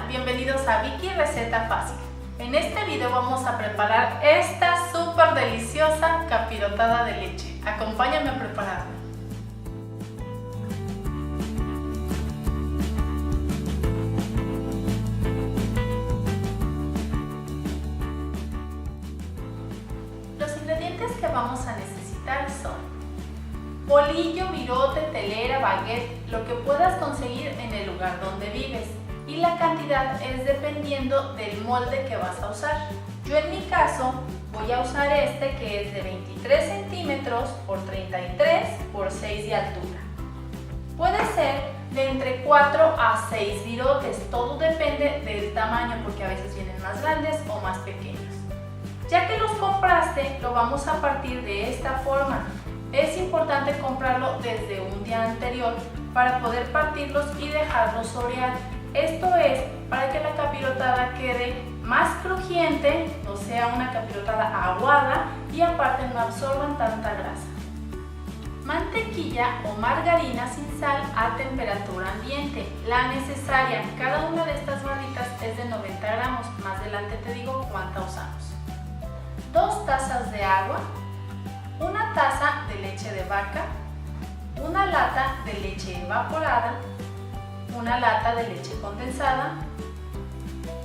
bienvenidos a Vicky Receta Fácil. En este video vamos a preparar esta súper deliciosa capirotada de leche. Acompáñame a prepararla. Los ingredientes que vamos a necesitar son bolillo, virote, telera, baguette, lo que puedas conseguir en el lugar donde vives. Y la cantidad es dependiendo del molde que vas a usar. Yo en mi caso voy a usar este que es de 23 centímetros por 33 por 6 de altura. Puede ser de entre 4 a 6 virotes, todo depende del tamaño porque a veces vienen más grandes o más pequeños. Ya que los compraste, lo vamos a partir de esta forma. Es importante comprarlo desde un día anterior para poder partirlos y dejarlos orear. Esto es para que la capirotada quede más crujiente, o sea, una capirotada aguada y aparte no absorban tanta grasa. Mantequilla o margarina sin sal a temperatura ambiente, la necesaria. Cada una de estas barritas es de 90 gramos, más adelante te digo cuánta usamos. 2 tazas de agua, una taza de leche de vaca, una lata de leche evaporada, una lata de leche condensada,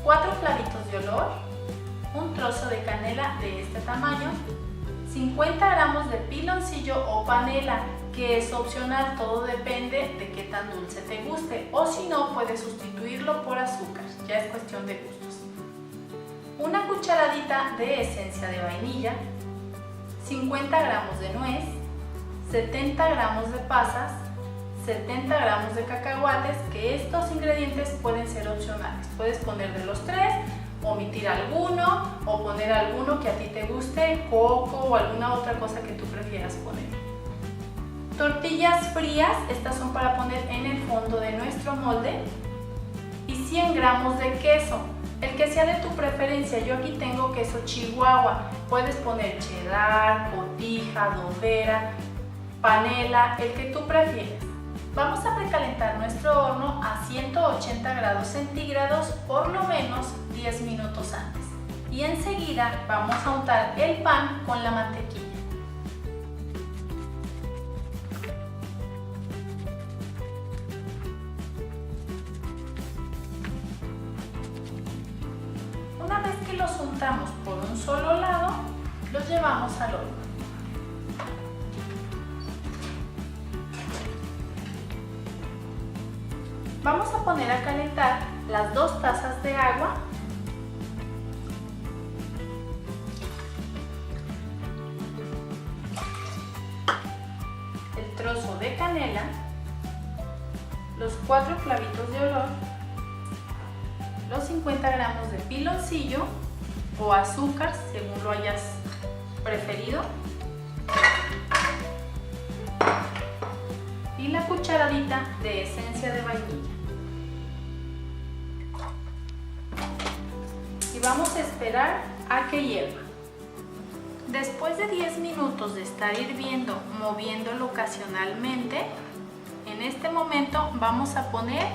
4 clavitos de olor, un trozo de canela de este tamaño, 50 gramos de piloncillo o panela, que es opcional, todo depende de qué tan dulce te guste, o si no puedes sustituirlo por azúcar, ya es cuestión de gustos. Una cucharadita de esencia de vainilla, 50 gramos de nuez, 70 gramos de pasas, 70 gramos de cacahuates, que estos ingredientes pueden ser opcionales. Puedes poner de los 3, omitir alguno o poner alguno que a ti te guste, coco o alguna otra cosa que tú prefieras poner. Tortillas frías, estas son para poner en el fondo de nuestro molde. Y 100 gramos de queso. El que sea de tu preferencia, yo aquí tengo queso Chihuahua, puedes poner cheddar, cotija, dovera, panela, el que tú prefieras. Vamos a precalentar nuestro horno a 180 grados centígrados por lo menos 10 minutos antes. Y enseguida vamos a untar el pan con la mantequilla. Una vez que los untamos por un solo lado, los llevamos al horno. Vamos a poner a calentar las 2 tazas de agua, el trozo de canela, los 4 clavitos de olor, los 50 gramos de piloncillo o azúcar, según lo hayas preferido, y la cucharadita de esencia de vainilla. Y vamos a esperar a que hierva. Después de 10 minutos de estar hirviendo, moviéndolo ocasionalmente, en este momento vamos a poner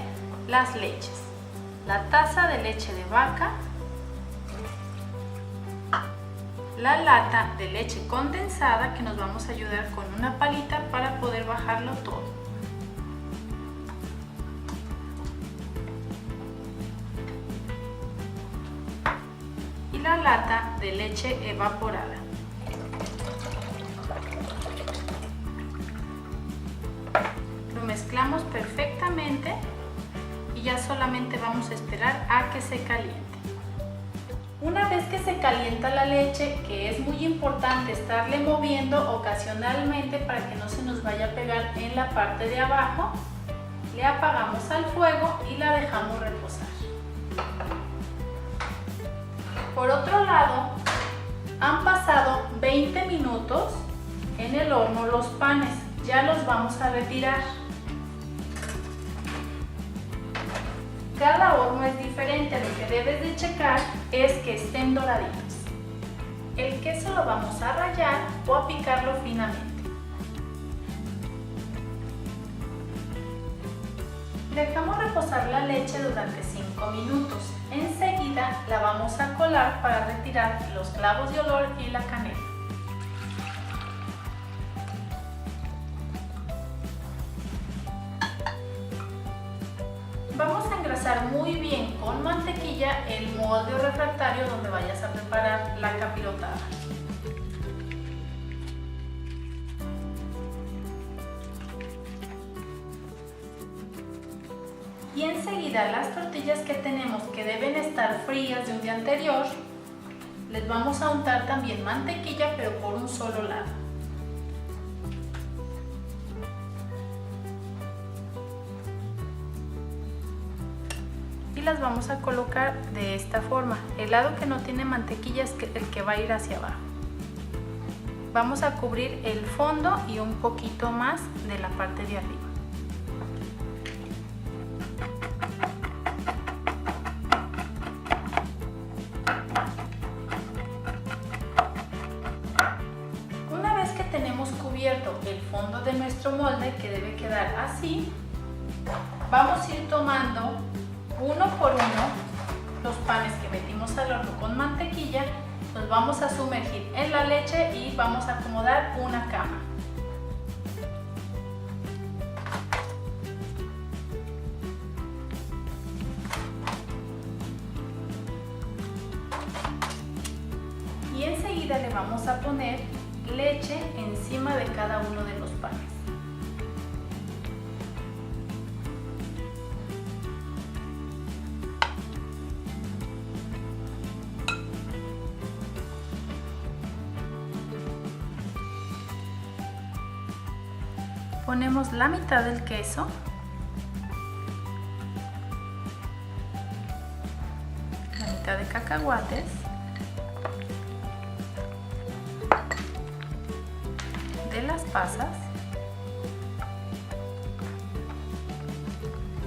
las leches. La taza de leche de vaca, la lata de leche condensada, que nos vamos a ayudar con una palita para poder bajarlo todo. Y la lata de leche evaporada. Lo mezclamos perfectamente y ya solamente vamos a esperar a que se caliente. Una vez que se calienta la leche, que es muy importante estarle moviendo ocasionalmente para que no se nos vaya a pegar en la parte de abajo, le apagamos al fuego y la dejamos reposar. Por otro lado, han pasado 20 minutos en el horno los panes, ya los vamos a retirar. Cada horno es diferente, lo que debes de checar es que estén doraditos. El queso lo vamos a rallar o a picarlo finamente. Dejamos reposar la leche durante 5 minutos. Enseguida la vamos a colar para retirar los clavos de olor y la canela. Vamos a engrasar muy bien con mantequilla el molde o refractario donde vayas a preparar la capirotada. Y enseguida las tortillas que tenemos, que deben estar frías de un día anterior, les vamos a untar también mantequilla, pero por un solo lado. Y las vamos a colocar de esta forma. El lado que no tiene mantequilla es el que va a ir hacia abajo. Vamos a cubrir el fondo y un poquito más de la parte de arriba. Tenemos cubierto el fondo de nuestro molde, que debe quedar así. Vamos a ir tomando uno por uno los panes que metimos al horno con mantequilla, los vamos a sumergir en la leche y vamos a acomodar una cama. Y enseguida le vamos a poner leche encima de cada uno de los panes. Ponemos la mitad del queso, la mitad de cacahuates, de las pasas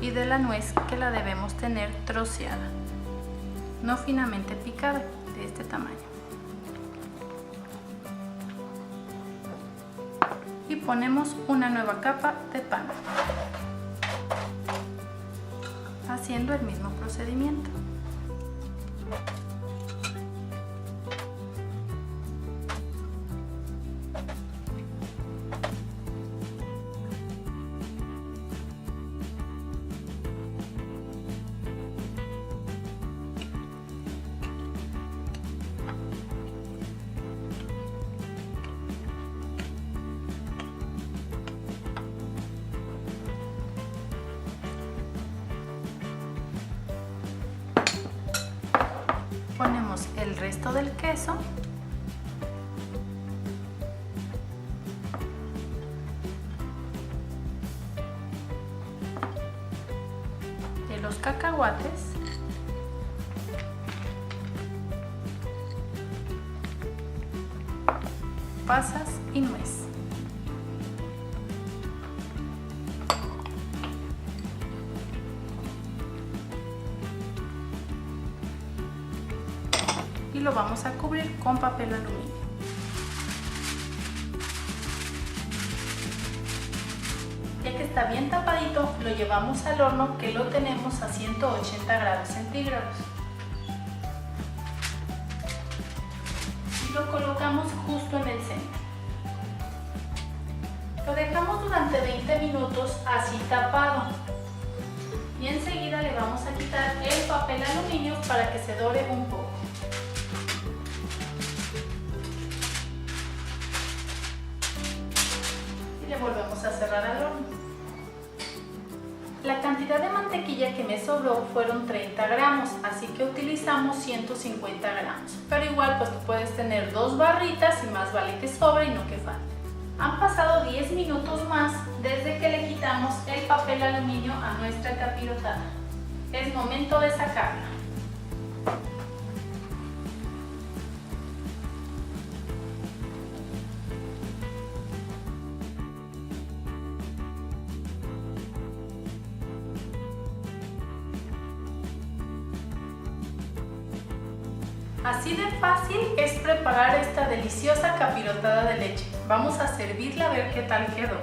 y de la nuez, que la debemos tener troceada, no finamente picada, de este tamaño. Y ponemos una nueva capa de pan, haciendo el mismo procedimiento. Ponemos el resto del queso de los cacahuates pasas y nuez. Y lo vamos a cubrir con papel aluminio. Ya que está bien tapadito, lo llevamos al horno, que lo tenemos a 180 grados centígrados. Y lo colocamos justo en el centro. Lo dejamos durante 20 minutos así tapado. Y enseguida le vamos a quitar el papel aluminio para que se dore un poco. Le volvemos a cerrar al horno. La cantidad de mantequilla que me sobró fueron 30 gramos, así que utilizamos 150 gramos. Pero igual pues tú puedes tener 2 barritas y más vale que sobre y no que falte. Han pasado 10 minutos más desde que le quitamos el papel aluminio a nuestra capirotada. Es momento de sacarla. Así de fácil es preparar esta deliciosa capirotada de leche. Vamos a servirla a ver qué tal quedó.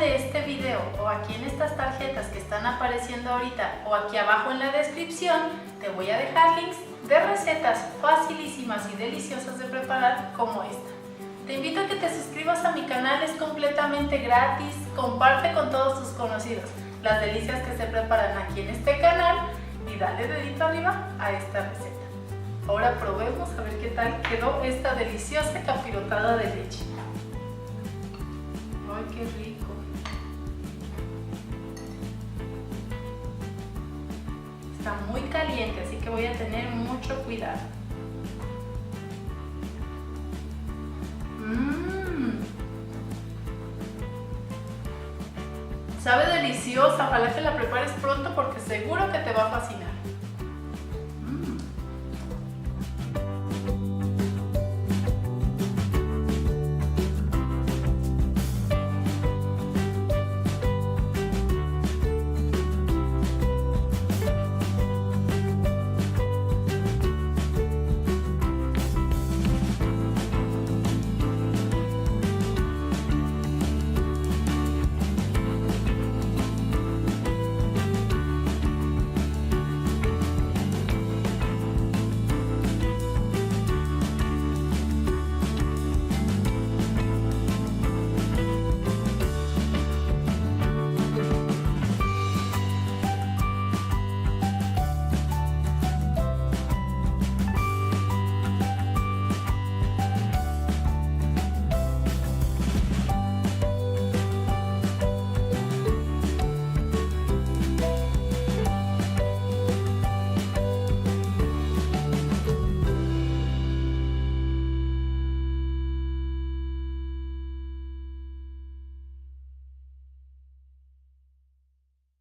de este video o aquí en estas tarjetas que están apareciendo ahorita o aquí abajo en la descripción te voy a dejar links de recetas facilísimas y deliciosas de preparar como esta. Te invito a que te suscribas a mi canal, es completamente gratis, comparte con todos tus conocidos las delicias que se preparan aquí en este canal y dale dedito arriba a esta receta. Ahora probemos a ver qué tal quedó esta deliciosa capirotada de leche. ¡Ay, qué rico! Está muy caliente, así que voy a tener mucho cuidado. Sabe deliciosa, ojalá que la prepares pronto porque seguro que te va a fascinar.